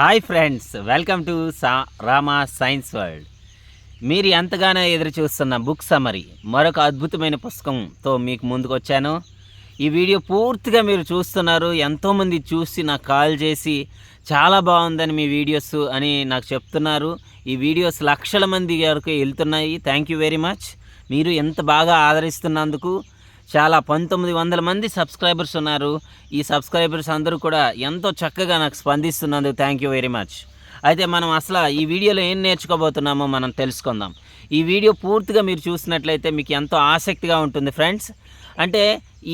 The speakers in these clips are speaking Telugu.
Hi friends, welcome to Rama science world. మీరు ఎంతగానో ఎదురు చూస్తున్న బుక్ సమరీ మరొక అద్భుతమైన పుస్తకంతో మీకు ముందుకు వచ్చాను. ఈ వీడియో పూర్తిగా మీరు చూస్తున్నారు. ఎంతోమంది చూసి నాకు కాల్ చేసి చాలా బాగుందని మీ వీడియోస్ అని నాకు చెప్తున్నారు. ఈ వీడియోస్ లక్షల మంది వరకు వెళ్తున్నాయి. Thank you very much. మీరు ఎంత బాగా ఆదరిస్తున్నందుకు. చాలా 1900 మంది సబ్స్క్రైబర్స్ ఉన్నారు. ఈ సబ్స్క్రైబర్స్ అందరూ కూడా ఎంతో చక్కగా నాకు స్పందిస్తున్నందుకు థ్యాంక్ యూ వెరీ మచ్. అయితే మనం అసలు ఈ వీడియోలో ఏం నేర్చుకోబోతున్నామో మనం తెలుసుకుందాం. ఈ వీడియో పూర్తిగా మీరు చూసినట్లయితే మీకు ఎంతో ఆసక్తిగా ఉంటుంది ఫ్రెండ్స్. అంటే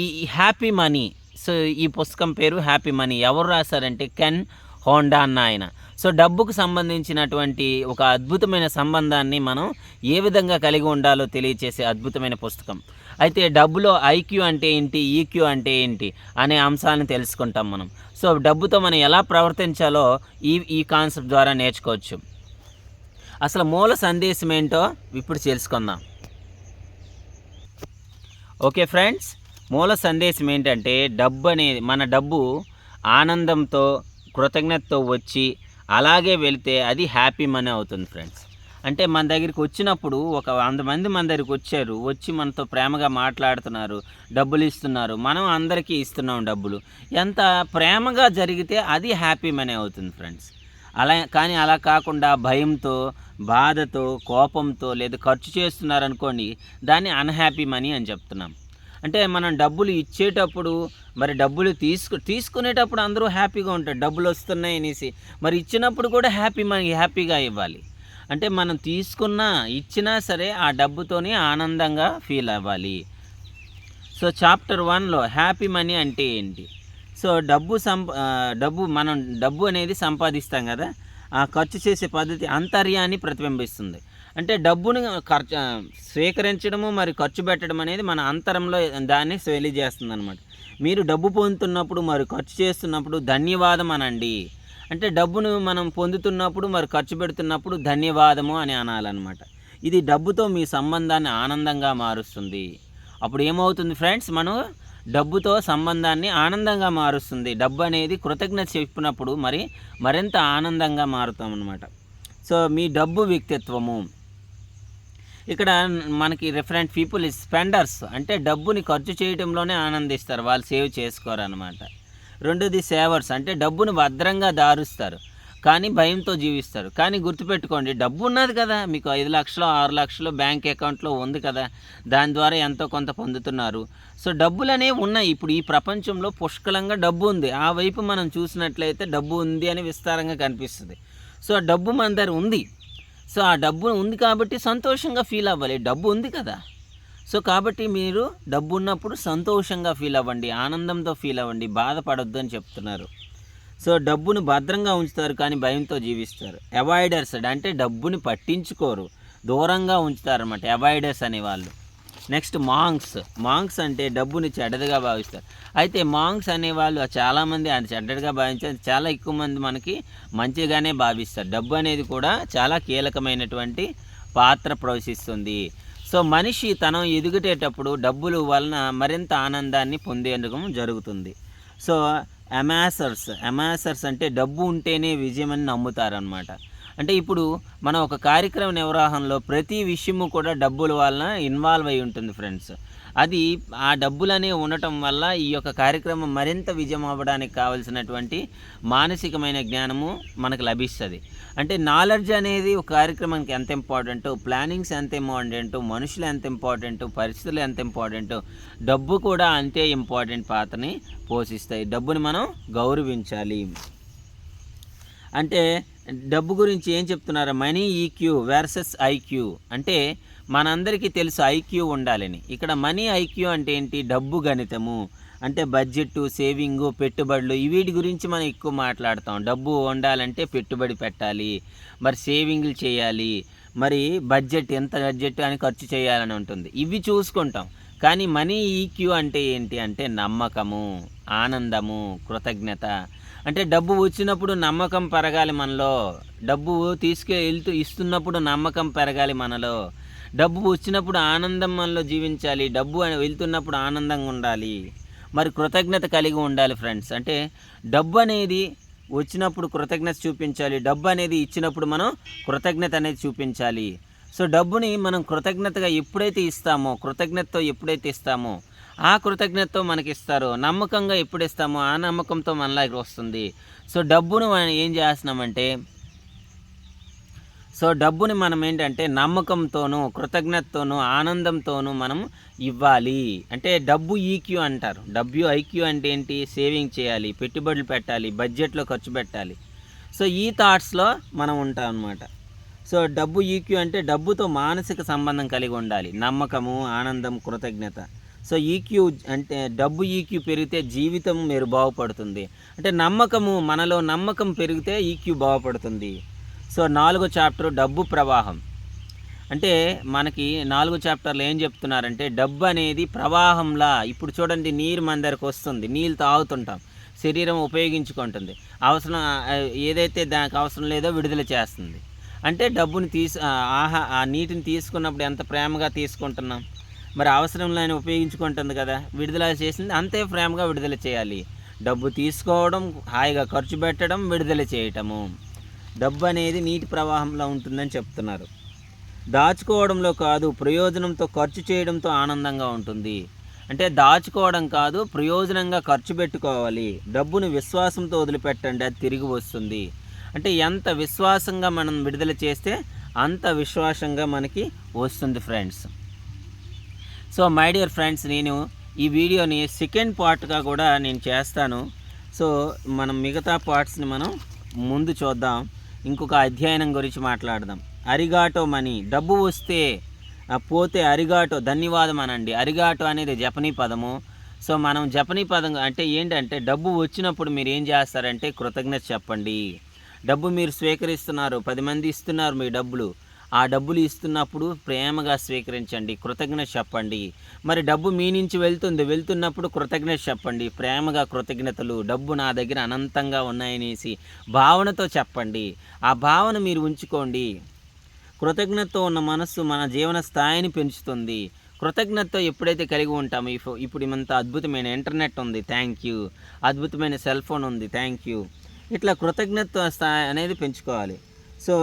ఈ హ్యాపీ మనీ, సో ఈ పుస్తకం పేరు హ్యాపీ మనీ. ఎవరు రాశారంటే కెన్ హోండా అన్న ఆయన. సో డబ్బుకు సంబంధించినటువంటి ఒక అద్భుతమైన సంబంధాన్ని మనం ఏ విధంగా కలిగి ఉండాలో తెలియచేసే అద్భుతమైన పుస్తకం. అయితే డబ్బులో ఐక్యూ అంటే ఏంటి, ఈక్యూ అంటే ఏంటి అనే అంశాలను తెలుసుకుంటాం మనం. సో డబ్బుతో మనం ఎలా ప్రవర్తించాలో ఈ కాన్సెప్ట్ ద్వారా నేర్చుకోవచ్చు. అసలు మూల సందేశం ఏంటో ఇప్పుడు తెలుసుకుందాం. ఓకే ఫ్రెండ్స్, మూల సందేశం ఏంటంటే మన డబ్బు ఆనందంతో కృతజ్ఞతతో వచ్చి అలాగే వెళితే అది హ్యాపీ మనీ అవుతుంది ఫ్రెండ్స్. అంటే మన దగ్గరికి వచ్చినప్పుడు ఒక 100 మంది మన దగ్గరికి వచ్చి మనతో ప్రేమగా మాట్లాడుతున్నారు, డబ్బులు ఇస్తున్నారు, మనం అందరికీ ఇస్తున్నాం డబ్బులు. ఎంత ప్రేమగా జరిగితే అది హ్యాపీ మనీ అవుతుంది ఫ్రెండ్స్. కానీ అలా కాకుండా భయంతో, బాధతో, కోపంతో లేదా ఖర్చు చేస్తున్నారనుకోండి, దాన్ని అన్హ్యాపీ మనీ అని చెప్తున్నాం. అంటే మనం డబ్బులు ఇచ్చేటప్పుడు, మరి డబ్బులు తీసుకునేటప్పుడు అందరూ హ్యాపీగా ఉంటారు, డబ్బులు వస్తున్నాయి అనేసి. మరి ఇచ్చినప్పుడు కూడా హ్యాపీగా ఇవ్వాలి. అంటే మనం ఇచ్చినా సరే ఆ డబ్బుతోనే ఆనందంగా ఫీల్ అవ్వాలి. సో చాప్టర్ 1లో హ్యాపీ మనీ అంటే ఏంటి. సో మనం డబ్బు అనేది సంపాదిస్తాం కదా, ఆ ఖర్చు చేసే పద్ధతి అంతర్యాన్ని ప్రతిబింబిస్తుంది. అంటే డబ్బుని స్వీకరించడము మరి ఖర్చు పెట్టడం అనేది మన అంతరంలో దాన్ని తెలియజేస్తుంది అనమాట. మీరు డబ్బు పొందుతున్నప్పుడు మరి ఖర్చు చేస్తున్నప్పుడు ధన్యవాదం అనండి. అంటే డబ్బును మనం పొందుతున్నప్పుడు మరి ఖర్చు పెడుతున్నప్పుడు ధన్యవాదము అని అనాలన్నమాట. ఇది డబ్బుతో మీ సంబంధాన్ని ఆనందంగా మారుస్తుంది. అప్పుడు ఏమవుతుంది ఫ్రెండ్స్, మనం డబ్బుతో సంబంధాన్ని ఆనందంగా మారుస్తుంది. డబ్బు అనేది కృతజ్ఞత చెప్పినప్పుడు మరింత ఆనందంగా మారుతాం అన్నమాట. సో మీ డబ్బు వ్యక్తిత్వము. ఇక్కడ మనకి రిఫరెంట్ పీపుల్ ఇస్ స్పెండర్స్. అంటే డబ్బుని ఖర్చు చేయడంలోనే ఆనందిస్తారు, వాళ్ళు సేవ్ చేసుకోరు అనమాట. రెండోది సేవర్స్. అంటే డబ్బును భద్రంగా దారుస్తారు కానీ భయంతో జీవిస్తారు. కానీ గుర్తుపెట్టుకోండి, డబ్బు ఉన్నది కదా, మీకు 5 లక్షలు 6 లక్షలు బ్యాంక్ అకౌంట్లో ఉంది కదా, దాని ద్వారా ఎంతో కొంత పొందుతున్నారు. సో డబ్బులు అనేవి ఉన్నాయి. ఇప్పుడు ఈ ప్రపంచంలో పుష్కలంగా డబ్బు ఉంది. ఆ వైపు మనం చూసినట్లయితే డబ్బు ఉంది అని విస్తారంగా కనిపిస్తుంది. సో ఆ డబ్బు మన దగ్గర ఉంది. సో ఆ డబ్బు ఉంది కాబట్టి సంతోషంగా ఫీల్ అవ్వాలి. డబ్బు ఉంది కదా. సో కాబట్టి మీరు డబ్బు ఉన్నప్పుడు సంతోషంగా ఫీల్ అవ్వండి, ఆనందంతో ఫీల్ అవ్వండి, బాధపడొద్దు అని చెప్తున్నారు. సో డబ్బును భద్రంగా ఉంచుతారు కానీ భయంతో జీవిస్తారు. అవాయిడర్స్ అంటే డబ్బుని పట్టించుకోరు, దూరంగా ఉంచుతారు అన్నమాట అవాయిడర్స్ అనేవాళ్ళు. నెక్స్ట్ మాంగ్స్ అంటే డబ్బుని చెడ్డదిగా భావిస్తారు. అయితే మాంగ్స్ అనేవాళ్ళు చాలామంది అది చెడ్డగా భావించారు, చాలా ఎక్కువ మంది మనకి మంచిగానే భావిస్తారు. డబ్బు అనేది కూడా చాలా కీలకమైనటువంటి పాత్ర పోషిస్తుంది. సో మనిషి తనం ఎదుగుటేటప్పుడు డబ్బులు వలన మరింత ఆనందాన్ని పొందేందుకు జరుగుతుంది. సో అమాసర్స్ అంటే డబ్బు ఉంటేనే విజయం అని నమ్ముతారనమాట. అంటే ఇప్పుడు మనం ఒక కార్యక్రమ నిర్వహణలో ప్రతి విషయము కూడా డబ్బుల వలన ఇన్వాల్వ్ అయి ఉంటుంది ఫ్రెండ్స్. అది ఆ డబ్బులనే ఉండటం వల్ల ఈ యొక్క కార్యక్రమం మరింత విజయం అవ్వడానికి కావలసినటువంటి మానసికమైన జ్ఞానము మనకు లభిస్తుంది. అంటే నాలెడ్జ్ అనేది ఒక కార్యక్రమానికి ఎంత ఇంపార్టెంటో, ప్లానింగ్స్ ఎంత ఇంపార్టెంటో, మనుషులు ఎంత ఇంపార్టెంటో, పరిస్థితులు ఎంత ఇంపార్టెంటో, డబ్బు కూడా అంతే ఇంపార్టెంట్ పాత్రని పోషిస్తాయి. డబ్బుని మనం గౌరవించాలి. అంటే డబ్బు గురించి ఏం చెప్తున్నారు, మనీ ఈక్యూ వర్సెస్ ఐక్యూ. అంటే మనందరికీ తెలుసు ఐక్యూ ఉండాలని. ఇక్కడ మనీ ఐక్యూ అంటే ఏంటి, డబ్బు గణితము. అంటే బడ్జెట్, సేవింగు, పెట్టుబడులు, వీటి గురించి మనం ఎక్కువ మాట్లాడతాం. డబ్బు ఉండాలంటే పెట్టుబడి పెట్టాలి, మరి సేవింగ్లు చేయాలి, మరి ఎంత బడ్జెట్ అని ఖర్చు చేయాలని ఉంటుంది, ఇవి చూసుకుంటాం. కానీ మనీ ఈక్యూ అంటే ఏంటి అంటే నమ్మకము, ఆనందము, కృతజ్ఞత. అంటే డబ్బు వచ్చినప్పుడు నమ్మకం పెరగాలి మనలో, డబ్బు ఇస్తున్నప్పుడు నమ్మకం పెరగాలి మనలో, డబ్బు వచ్చినప్పుడు ఆనందం మనలో జీవించాలి, డబ్బు వెళ్తున్నప్పుడు ఆనందంగా ఉండాలి, మరి కృతజ్ఞత కలిగి ఉండాలి ఫ్రెండ్స్. అంటే డబ్బు అనేది వచ్చినప్పుడు కృతజ్ఞత చూపించాలి, డబ్బు అనేది ఇచ్చినప్పుడు మనం కృతజ్ఞత అనేది చూపించాలి. సో డబ్బుని మనం కృతజ్ఞతగా ఎప్పుడైతే ఇస్తామో, కృతజ్ఞతతో ఎప్పుడైతే ఇస్తామో ఆ కృతజ్ఞతతో మనకి ఇస్తారు. నమ్మకంగా ఎప్పుడు ఇస్తామో ఆ నమ్మకంతో మనలాగా వస్తుంది. సో డబ్బును మనం ఏం చేస్తున్నామంటే, డబ్బుని మనం ఏంటంటే నమ్మకంతోనూ, కృతజ్ఞతతోనూ, ఆనందంతోనూ మనం ఇవ్వాలి. అంటే డబ్బు ఈక్యూ అంటారు. డబ్ల్యూఐక్యూ అంటే ఏంటి? సేవింగ్ చేయాలి, పెట్టుబడులు పెట్టాలి, బడ్జెట్లో ఖర్చు పెట్టాలి. సో ఈ థాట్స్లో మనం ఉంటాం అన్నమాట. సో డబ్బు ఈక్యూ అంటే డబ్బుతో మానసిక సంబంధం కలిగి ఉండాలి. నమ్మకము, ఆనందం, కృతజ్ఞత. సో ఈక్యూ అంటే డబ్బు ఈక్యూ పెరిగితే జీవితం బాగుపడుతుంది. అంటే నమ్మకము, మనలో నమ్మకం పెరిగితే ఈక్యూ బాగుపడుతుంది. సో 4వ చాప్టర్ డబ్బు ప్రవాహం. అంటే మనకి 4వ చాప్టర్లో ఏం చెప్తున్నారంటే, డబ్బు అనేది ప్రవాహంలా. ఇప్పుడు చూడండి, నీరు మన దగ్గరకు వస్తుంది, నీళ్ళు తాగుతుంటాం, శరీరం ఉపయోగించుకుంటుంది, అవసరం ఏదైతే దానికి అవసరం లేదో విడుదల చేస్తుంది. అంటే డబ్బుని ఆ నీటిని తీసుకున్నప్పుడు ఎంత ప్రేమగా తీసుకుంటున్నాం, మరి అవసరం లేని ఉపయోగించుకుంటుంది కదా, విడుదల చేసింది అంతే ప్రేమగా విడుదల చేయాలి. డబ్బు తీసుకోవడం, హాయిగా ఖర్చు పెట్టడం, విడుదల చేయటము. డబ్బు అనేది నీటి ప్రవాహంలో ఉంటుందని చెప్తున్నారు. దాచుకోవడంలో కాదు, ప్రయోజనంతో ఖర్చు చేయడంతో ఆనందంగా ఉంటుంది. అంటే దాచుకోవడం కాదు, ప్రయోజనంగా ఖర్చు పెట్టుకోవాలి. డబ్బును విశ్వాసంతో వదిలిపెట్టండి, అది తిరిగి వస్తుంది. అంటే ఎంత విశ్వాసంగా మనం విడుదల చేస్తే అంత విశ్వాసంగా మనకి వస్తుంది friends. So my dear friends, నేను ఈ వీడియోని సెకండ్ పార్ట్గా కూడా నేను చేస్తాను. సో మనం మిగతా పార్ట్స్ని మనం ముందు చూద్దాం, ఇంకొక అధ్యయనం గురించి మాట్లాడదాం. అరిగాటో మనీ, డబ్బు వస్తే పోతే అరిగాటో, ధన్యవాదం అనండి. అరిగాటో అనేది జపనీ పదము. సో మనం జపనీ పదం అంటే ఏంటంటే, డబ్బు వచ్చినప్పుడు మీరు ఏం చేస్తారంటే కృతజ్ఞత చెప్పండి. డబ్బు మీరు స్వీకరిస్తున్నారు, 10 మంది ఇస్తున్నారు మీ డబ్బులు, ఆ డబ్బులు ఇస్తున్నప్పుడు ప్రేమగా స్వీకరించండి, కృతజ్ఞత చెప్పండి. మరి డబ్బు మీ నుంచి వెళ్తున్నప్పుడు కృతజ్ఞత చెప్పండి, ప్రేమగా కృతజ్ఞతలు. డబ్బు నా దగ్గర అనంతంగా ఉన్నాయనేసి భావనతో చెప్పండి. ఆ భావన మీరు ఉంచుకోండి. కృతజ్ఞతతో ఉన్న మనస్సు మన జీవన స్థాయిని పెంచుతుంది. కృతజ్ఞతతో ఎప్పుడైతే కలిగి ఉంటామో, ఇప్పుడు ఇంత అద్భుతమైన ఇంటర్నెట్ ఉంది, థ్యాంక్ యూ, అద్భుతమైన సెల్ ఫోన్ ఉంది, థ్యాంక్ యూ, ఇట్లా కృతజ్ఞత స్థాయి అనేది పెంచుకోవాలి. సో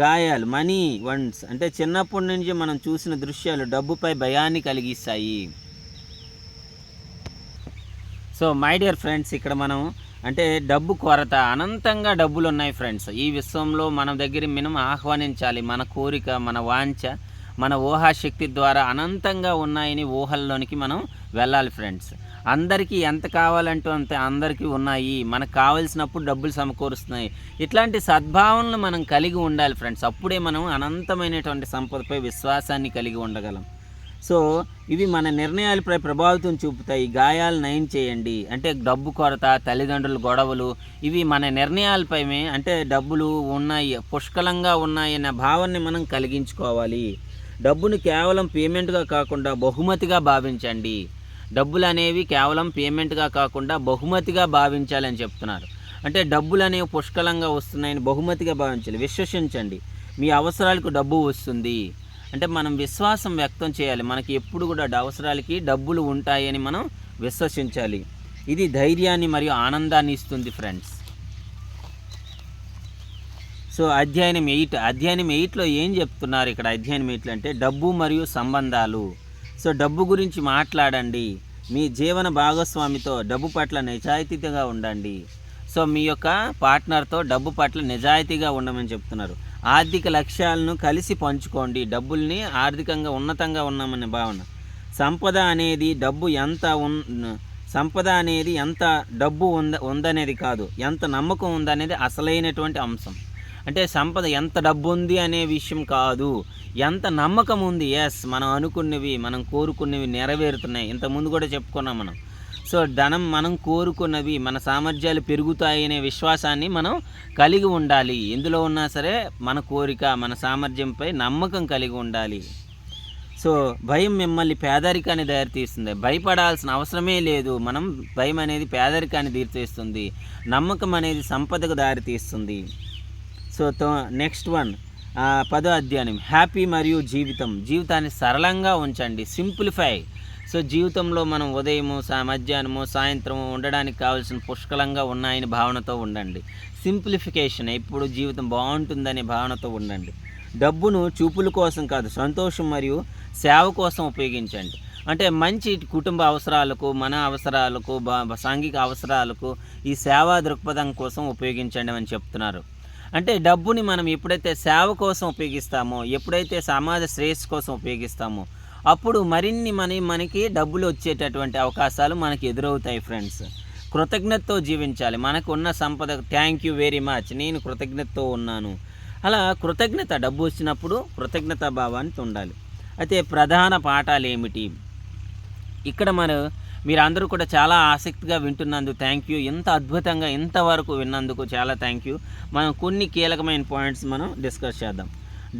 గాయాలు, మనీ వన్స్ అంటే చిన్నప్పటి నుంచి మనం చూసిన దృశ్యాలు డబ్బుపై భయాన్ని కలిగిస్తాయి. సో మై డియర్ ఫ్రెండ్స్, ఇక్కడ మనం అంటే డబ్బు కొరత, అనంతంగా డబ్బులు ఉన్నాయి ఫ్రెండ్స్. ఈ విశ్వంలో మన దగ్గర మనం ఆహ్వానించాలి. మన కోరిక, మన వాంఛ, మన ఊహాశక్తి ద్వారా అనంతంగా ఉన్నాయని ఊహల్లోనికి మనం వెళ్ళాలి ఫ్రెండ్స్. అందరికీ ఎంత కావాలంటూ అంతే అందరికీ ఉన్నాయి, మనకు కావాల్సినప్పుడు డబ్బులు సమకూరుస్తున్నాయి. ఇట్లాంటి సద్భావనలు మనం కలిగి ఉండాలి ఫ్రెండ్స్. అప్పుడే మనం అనంతమైనటువంటి సంపదపై విశ్వాసాన్ని కలిగి ఉండగలం. సో ఇవి మన నిర్ణయాలపై ప్రభావితం చూపుతాయి. గాయాలు నయం చేయండి. అంటే డబ్బు కొరత, తల్లిదండ్రుల గొడవలు, ఇవి మన నిర్ణయాలపై అంటే డబ్బులు ఉన్నాయి, పుష్కలంగా ఉన్నాయన్న భావాన్ని మనం కలిగించుకోవాలి. డబ్బును కేవలం పేమెంట్గా కాకుండా బహుమతిగా భావించండి. డబ్బులు అనేవి కేవలం పేమెంట్గా కాకుండా బహుమతిగా భావించాలని చెప్తున్నారు. అంటే డబ్బులు అనేవి పుష్కలంగా వస్తున్నాయని బహుమతిగా భావించాలి. విశ్వసించండి, మీ అవసరాలకు డబ్బు వస్తుంది. అంటే మనం విశ్వాసం వ్యక్తం చేయాలి. మనకి ఎప్పుడు కూడా అవసరాలకి డబ్బులు ఉంటాయని మనం విశ్వసించాలి. ఇది ధైర్యాన్ని మరియు ఆనందాన్ని ఇస్తుంది ఫ్రెండ్స్. సో అధ్యాయం 8లో ఏం చెప్తున్నారు ఇక్కడ? అధ్యాయం 8 అంటే డబ్బు మరియు సంబంధాలు. సో డబ్బు గురించి మాట్లాడండి. మీ జీవన భాగస్వామితో డబ్బు పట్ల నిజాయితీగా ఉండండి. సో మీ యొక్క పార్ట్నర్తో డబ్బు పట్ల నిజాయితీగా ఉండమని చెప్తున్నారు. ఆర్థిక లక్ష్యాలను కలిసి పంచుకోండి. డబ్బుల్ని ఆర్థికంగా ఉన్నతంగా ఉన్నామనే భావన. సంపద అనేది ఎంత డబ్బు ఉందనేది కాదు, ఎంత నమ్మకం ఉందనేది అసలైనటువంటి అంశం. అంటే సంపద ఎంత డబ్బు ఉంది అనే విషయం కాదు, ఎంత నమ్మకం ఉంది. మనం అనుకున్నవి, మనం కోరుకున్నవి నెరవేరుతున్నాయి. ఇంతకుముందు కూడా చెప్పుకున్నాం మనం. సో ధనం మనం కోరుకున్నవి, మన సామర్థ్యాలు పెరుగుతాయనే విశ్వాసాన్ని మనం కలిగి ఉండాలి. ఎందులో ఉన్నా సరే మన కోరిక, మన సామర్థ్యంపై నమ్మకం కలిగి ఉండాలి. సో భయం మిమ్మల్ని పేదరికాన్ని దారితీస్తుంది. భయపడాల్సిన అవసరమే లేదు. భయం అనేది పేదరికాన్ని తీర్చేస్తుంది. నమ్మకం అనేది సంపదకు దారితీస్తుంది. సో నెక్స్ట్ వన్, 10వ అధ్యాయం హ్యాపీ మరియు జీవితాన్ని సరళంగా ఉంచండి. సో జీవితంలో మనం ఉదయము మధ్యాహ్నము సాయంత్రము ఉండడానికి కావాల్సిన పుష్కలంగా ఉన్నాయని భావనతో ఉండండి. సింప్లిఫికేషన్, ఎప్పుడు జీవితం బాగుంటుందనే భావనతో ఉండండి. డబ్బును చూపుల కోసం కాదు, సంతోషం మరియు సేవ కోసం ఉపయోగించండి. అంటే మంచి కుటుంబ అవసరాలకు, మన అవసరాలకు, సాంఘిక అవసరాలకు ఈ సేవా దృక్పథం కోసం ఉపయోగించండి అని చెప్తున్నారు. అంటే డబ్బుని మనం ఎప్పుడైతే సేవ కోసం ఉపయోగిస్తామో, ఎప్పుడైతే సమాజ శ్రేయస్సు కోసం ఉపయోగిస్తామో, అప్పుడు మరిన్ని మనకి డబ్బులు వచ్చేటటువంటి అవకాశాలు మనకి ఎదురవుతాయి ఫ్రెండ్స్. కృతజ్ఞతతో జీవించాలి. మనకు ఉన్న సంపద థ్యాంక్ యూ వెరీ మచ్, నేను కృతజ్ఞతతో ఉన్నాను. అలా కృతజ్ఞత, డబ్బు వచ్చినప్పుడు కృతజ్ఞతా భావాన్ని ఉండాలి. అయితే ప్రధాన పాఠాలు ఏమిటి? ఇక్కడ మీరందరూ కూడా చాలా ఆసక్తిగా వింటున్నందుకు థ్యాంక్ యూ. ఎంత అద్భుతంగా ఇంతవరకు విన్నందుకు చాలా థ్యాంక్ యూ. మనం కొన్ని కీలకమైన పాయింట్స్ డిస్కస్ చేద్దాం.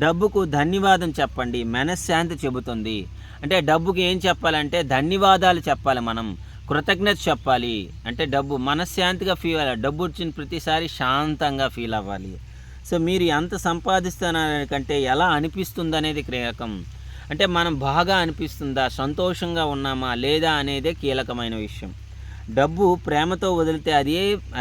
డబ్బుకు ధన్యవాదం చెప్పండి, మనశ్శాంతి చెబుతుంది. అంటే డబ్బుకి ఏం చెప్పాలంటే ధన్యవాదాలు చెప్పాలి, మనం కృతజ్ఞత చెప్పాలి. అంటే డబ్బు మనశ్శాంతిగా ఫీల్ అవ్వాలి, డబ్బు వచ్చిన ప్రతిసారి శాంతంగా ఫీల్ అవ్వాలి. సో మీరు ఎంత సంపాదిస్తున్నారంటే ఎలా అనిపిస్తుంది అనేది కీలకం. అంటే మనం బాగా అనిపిస్తుందా, సంతోషంగా ఉన్నామా లేదా అనేదే కీలకమైన విషయం. డబ్బు ప్రేమతో వదిలితే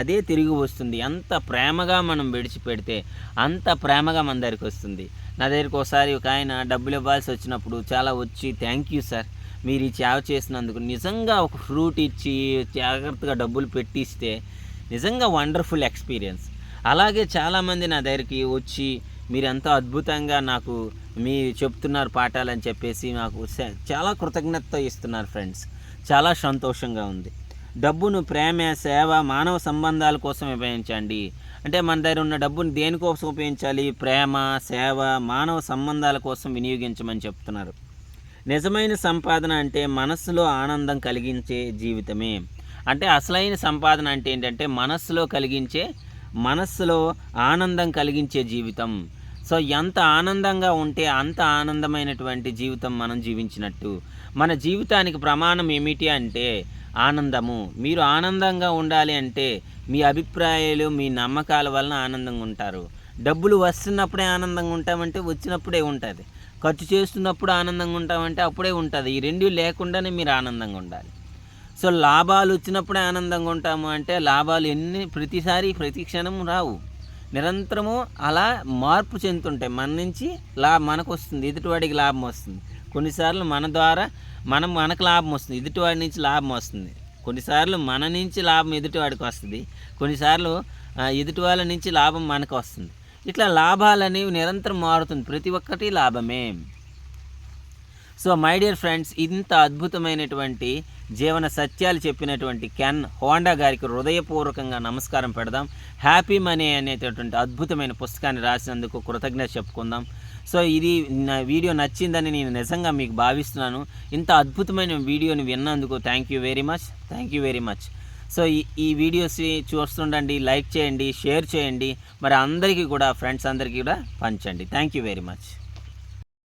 అదే తిరిగి వస్తుంది. ఎంత ప్రేమగా మనం విడిచిపెడితే అంత ప్రేమగా మన దగ్గరికి వస్తుంది. నా దగ్గరికి ఒకసారి ఒక ఆయన డబ్బులు ఇవ్వాల్సి వచ్చినప్పుడు చాలా వచ్చి థ్యాంక్ యూ సార్, మీరు ఈ సేవ చేసినందుకు, నిజంగా ఒక ఫ్రూట్ ఇచ్చి జాగ్రత్తగా డబ్బులు పెట్టిస్తే నిజంగా వండర్ఫుల్ ఎక్స్పీరియన్స్. అలాగే చాలామంది నా దగ్గరికి వచ్చి మీరు ఎంతో అద్భుతంగా నాకు మీరు చెప్తున్నారు పాఠాలని చెప్పేసి నాకు చాలా కృతజ్ఞతతో ఇస్తున్నారు ఫ్రెండ్స్. చాలా సంతోషంగా ఉంది. డబ్బును ప్రేమ, సేవ, మానవ సంబంధాల కోసం ఉపయోగించండి. అంటే మన దగ్గర ఉన్న డబ్బుని దేనికోసం ఉపయోగించాలి? ప్రేమ, సేవ, మానవ సంబంధాల కోసం వినియోగించమని చెప్తున్నారు. నిజమైన సంపాదన అంటే మనస్సులో ఆనందం కలిగించే జీవితమే. అంటే అసలైన సంపాదన అంటే ఏంటంటే మనస్సులో ఆనందం కలిగించే జీవితం. సో ఎంత ఆనందంగా ఉంటే అంత ఆనందమైనటువంటి జీవితం మనం జీవించినట్టు. మన జీవితానికి ప్రమాణం ఏమిటి అంటే ఆనందము. మీరు ఆనందంగా ఉండాలి అంటే మీ అభిప్రాయాలు, మీ నమ్మకాల వలన ఆనందంగా ఉంటారు. డబ్బులు వస్తున్నప్పుడే ఆనందంగా ఉంటామంటే వచ్చినప్పుడే ఉంటుంది. ఖర్చు చేస్తున్నప్పుడు ఆనందంగా ఉంటామంటే అప్పుడే ఉంటుంది. ఈ రెండు లేకుండానే మీరు ఆనందంగా ఉండాలి. సో లాభాలు వచ్చినప్పుడే ఆనందంగా ఉంటాము అంటే లాభాలు ప్రతిసారి ప్రతి క్షణం రావు, నిరంతరము అలా మార్పు చెందుతుంటాయి. మన నుంచి మనకు వస్తుంది, ఎదుటివాడికి లాభం వస్తుంది. కొన్నిసార్లు మన ద్వారా మనకు లాభం వస్తుంది, ఎదుటివాడి నుంచి లాభం వస్తుంది. కొన్నిసార్లు మన నుంచి లాభం ఎదుటివాడికి వస్తుంది, కొన్నిసార్లు ఎదుటి వాళ్ళ నుంచి లాభం మనకు వస్తుంది. ఇట్లా లాభాలు అనేవి నిరంతరం మారుతుంది, ప్రతి ఒక్కటి లాభమే. సో మై డియర్ ఫ్రెండ్స్, ఇంత అద్భుతమైనటువంటి జీవన సత్యాలు చెప్పినటువంటి కెన్ హోండా గారికి హృదయపూర్వకంగా నమస్కారం పెడదాం. హ్యాపీ మనీ అనేటటువంటి అద్భుతమైన పుస్తకాన్ని రాసినందుకు కృతజ్ఞత చెప్పుకుందాం. సో ఇది నా వీడియో నచ్చిందని నేను నిజంగా మీకు భావిస్తున్నాను. ఇంత అద్భుతమైన వీడియోని విన్నందుకు thank you very much. So ఈ వీడియోస్ చూస్తుండండి, లైక్ చేయండి, షేర్ చేయండి, మరి అందరికీ కూడా, ఫ్రెండ్స్ అందరికీ కూడా పంచండి. Thank you very much.